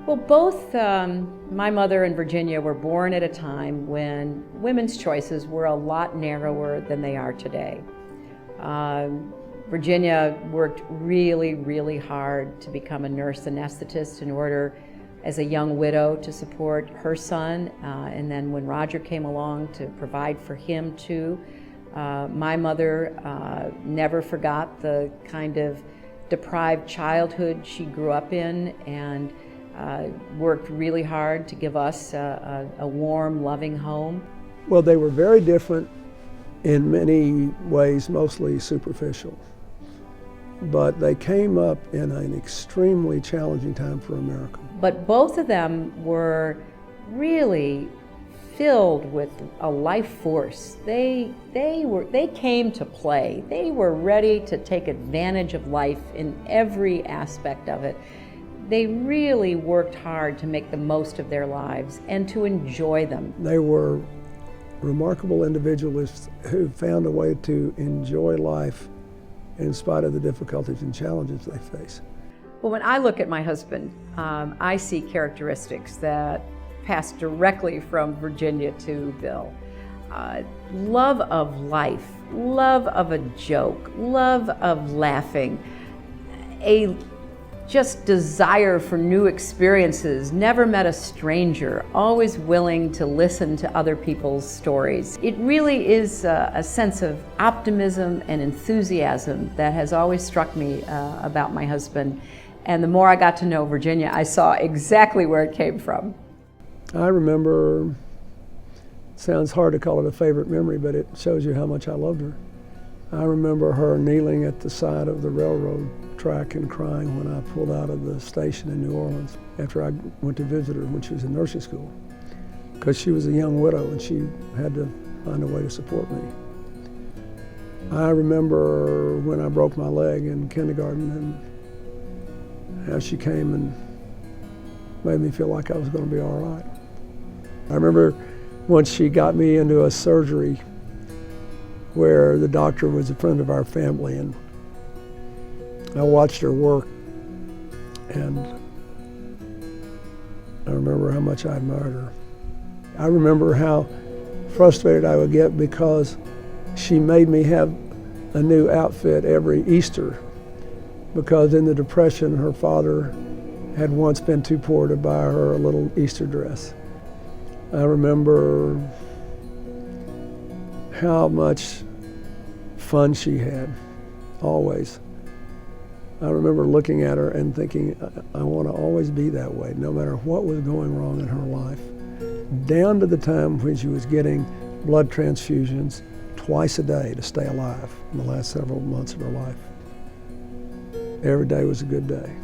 Well, both my mother and Virginia were born at a time when women's choices were a lot narrower than they are today. Virginia worked really, really hard to become a nurse anesthetist in order, as a young widow, to support her son, and then when Roger came along, to provide for him too. My mother never forgot the kind of deprived childhood she grew up in, and worked really hard to give us a warm, loving home. Well, they were very different in many ways, mostly superficial. But they came up in an extremely challenging time for America. But both of them were really filled with a life force. They came to play. They were ready to take advantage of life in every aspect of it. They really worked hard to make the most of their lives and to enjoy them. They were remarkable individualists who found a way to enjoy life in spite of the difficulties and challenges they face. Well, when I look at my husband, I see characteristics that pass directly from Virginia to Bill. Love of life, love of a joke, love of laughing, a just desire for new experiences, never met a stranger, always willing to listen to other people's stories. It really is a sense of optimism and enthusiasm that has always struck me about my husband. And the more I got to know Virginia, I saw exactly where it came from. I remember, it sounds hard to call it a favorite memory, but it shows you how much I loved her. I remember her kneeling at the side of the railroad track and crying when I pulled out of the station in New Orleans after I went to visit her when she was in nursing school, because she was a young widow and she had to find a way to support me. I remember when I broke my leg in kindergarten and how she came and made me feel like I was going to be all right. I remember once she got me into a surgery where the doctor was a friend of our family, and I watched her work, and I remember how much I admired her. I remember how frustrated I would get because she made me have a new outfit every Easter, because in the Depression her father had once been too poor to buy her a little Easter dress. I remember how much fun she had, always. I remember looking at her and thinking, I want to always be that way, no matter what was going wrong in her life. Down to the time when she was getting blood transfusions twice a day to stay alive in the last several months of her life. Every day was a good day.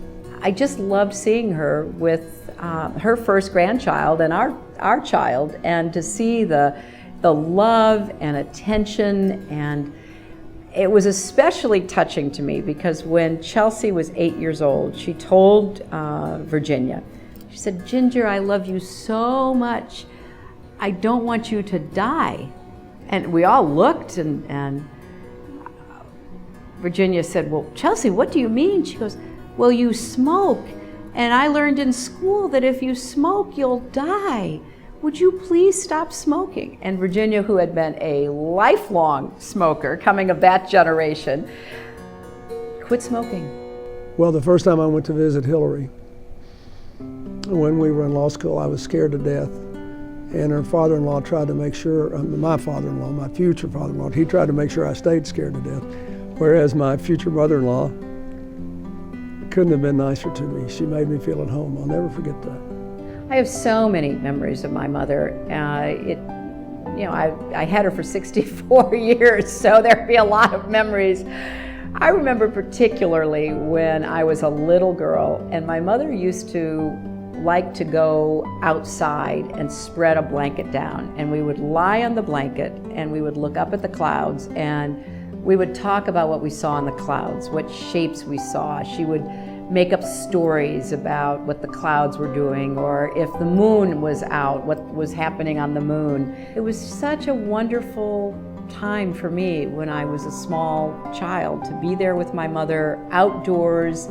I just loved seeing her with her first grandchild and our child, and to see the love and attention. And it was especially touching to me because when Chelsea was 8 years old, she told Virginia, she said, "Ginger, I love you so much. I don't want you to die." And we all looked, and Virginia said, "Well, Chelsea, what do you mean?" She goes, "Well, you smoke, and I learned in school that if you smoke, you'll die. Would you please stop smoking?" And Virginia, who had been a lifelong smoker, coming of that generation, quit smoking. Well, the first time I went to visit Hillary, when we were in law school, I was scared to death. And her father-in-law tried to make sure, my father-in-law, my future father-in-law, he tried to make sure I stayed scared to death. Whereas my future mother-in-law couldn't have been nicer to me. She made me feel at home. I'll never forget that. I have so many memories of my mother. I had her for 64 years, so there'd be a lot of memories. I remember particularly when I was a little girl, and my mother used to like to go outside and spread a blanket down, and we would lie on the blanket and we would look up at the clouds, and we would talk about what we saw in the clouds, what shapes we saw. She would make up stories about what the clouds were doing, or if the moon was out, what was happening on the moon. It was such a wonderful time for me when I was a small child to be there with my mother outdoors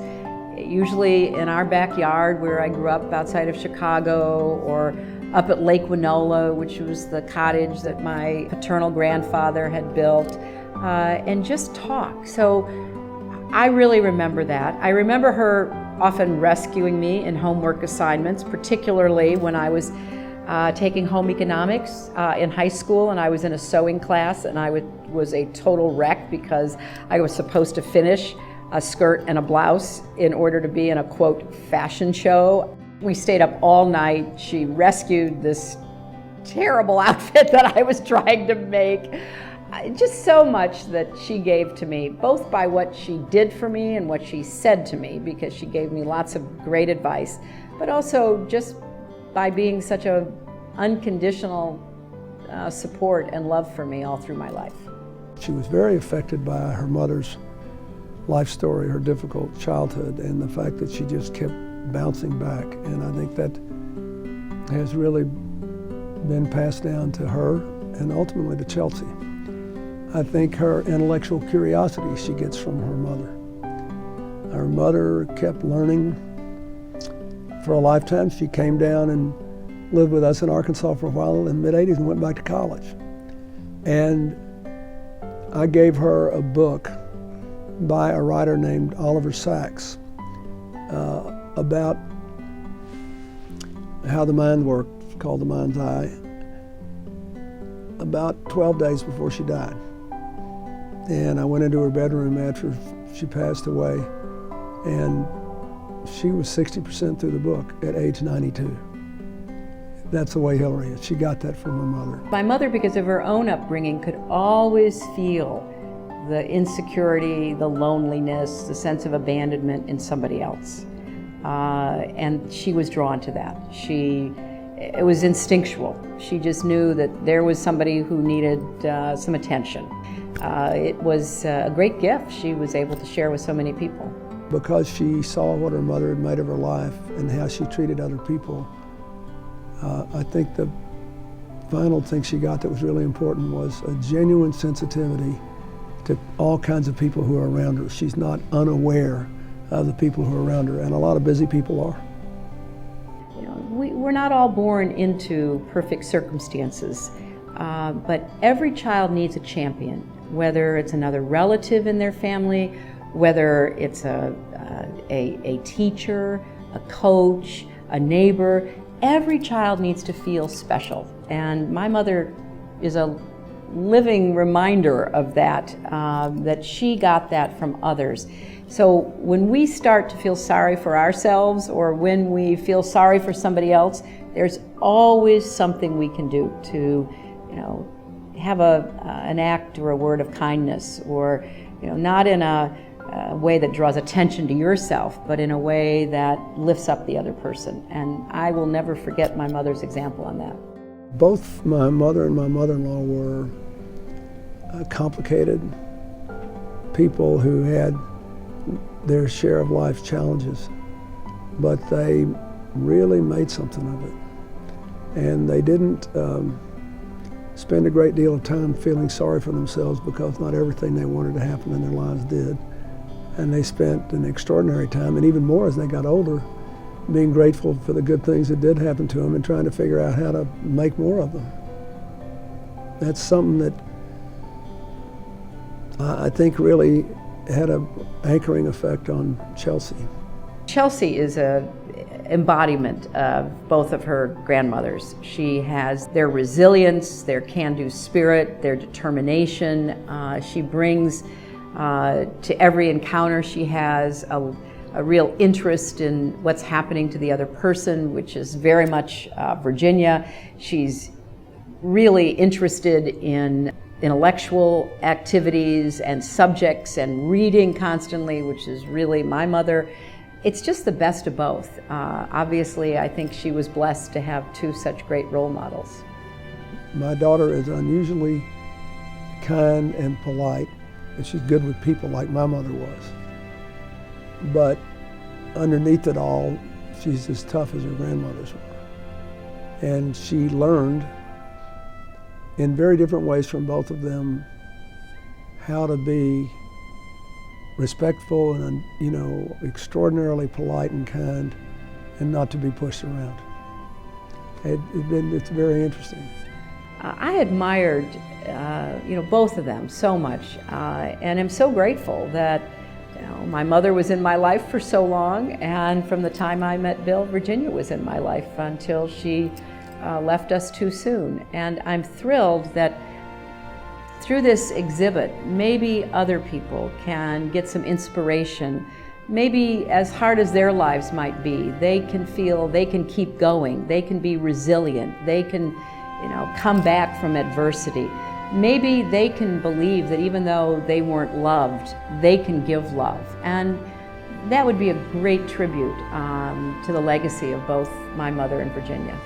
usually in our backyard where I grew up outside of Chicago, or up at Lake Winola, which was the cottage that my paternal grandfather had built, and just talk. So I really remember that. I remember her often rescuing me in homework assignments, particularly when I was taking home economics in high school, and I was in a sewing class, and I was a total wreck because I was supposed to finish a skirt and a blouse in order to be in a, quote, fashion show. We stayed up all night. She rescued this terrible outfit that I was trying to make. Just so much that she gave to me, both by what she did for me and what she said to me, because she gave me lots of great advice, but also just by being such a unconditional support and love for me all through my life. She was very affected by her mother's life story, her difficult childhood, and the fact that she just kept bouncing back. And I think that has really been passed down to her and ultimately to Chelsea. I think her intellectual curiosity she gets from her mother. Her mother kept learning for a lifetime. She came down and lived with us in Arkansas for a while in the mid-'80s and went back to college. And I gave her a book by a writer named Oliver Sacks about how the mind worked, called The Mind's Eye, about 12 days before she died. And I went into her bedroom after she passed away, and she was 60% through the book at age 92. That's the way Hillary is. She got that from her mother. My mother, because of her own upbringing, could always feel the insecurity, the loneliness, the sense of abandonment in somebody else. And she was drawn to that. It was instinctual. She just knew that there was somebody who needed some attention. It was a great gift she was able to share with so many people. Because she saw what her mother had made of her life and how she treated other people, I think the final thing she got that was really important was a genuine sensitivity to all kinds of people who are around her. She's not unaware of the people who are around her, and a lot of busy people are. You know, we're not all born into perfect circumstances, but every child needs a champion, whether it's another relative in their family, whether it's a teacher, a coach, a neighbor. Every child needs to feel special, and my mother is a living reminder of that, that she got that from others. So when we start to feel sorry for ourselves, or when we feel sorry for somebody else, there's always something we can do to, have an act or a word of kindness, or, not in a way that draws attention to yourself, but in a way that lifts up the other person. And I will never forget my mother's example on that. Both my mother and my mother-in-law were complicated people who had their share of life's challenges, but they really made something of it. And they didn't spend a great deal of time feeling sorry for themselves, because not everything they wanted to happen in their lives did. And they spent an extraordinary time, and even more as they got older, being grateful for the good things that did happen to them and trying to figure out how to make more of them. That's something that I think really had an anchoring effect on Chelsea. Chelsea is an embodiment of both of her grandmothers. She has their resilience, their can-do spirit, their determination. She brings to every encounter she has a real interest in what's happening to the other person, which is very much Virginia. She's really interested in intellectual activities and subjects and reading constantly, which is really my mother. It's just the best of both. Obviously, I think she was blessed to have two such great role models. My daughter is unusually kind and polite, and she's good with people like my mother was. But underneath it all, she's as tough as her grandmothers were. And she learned in very different ways from both of them how to be respectful and, you know, extraordinarily polite and kind, and not to be pushed around. It's very interesting. I admired, you know, both of them so much, and I'm so grateful that, you know, my mother was in my life for so long, and from the time I met Bill, Virginia was in my life until she left us too soon. And I'm thrilled that through this exhibit, maybe other people can get some inspiration. Maybe as hard as their lives might be, they can feel they can keep going, they can be resilient, they can, you know, come back from adversity. Maybe they can believe that even though they weren't loved, they can give love. And that would be a great tribute to the legacy of both my mother and Virginia.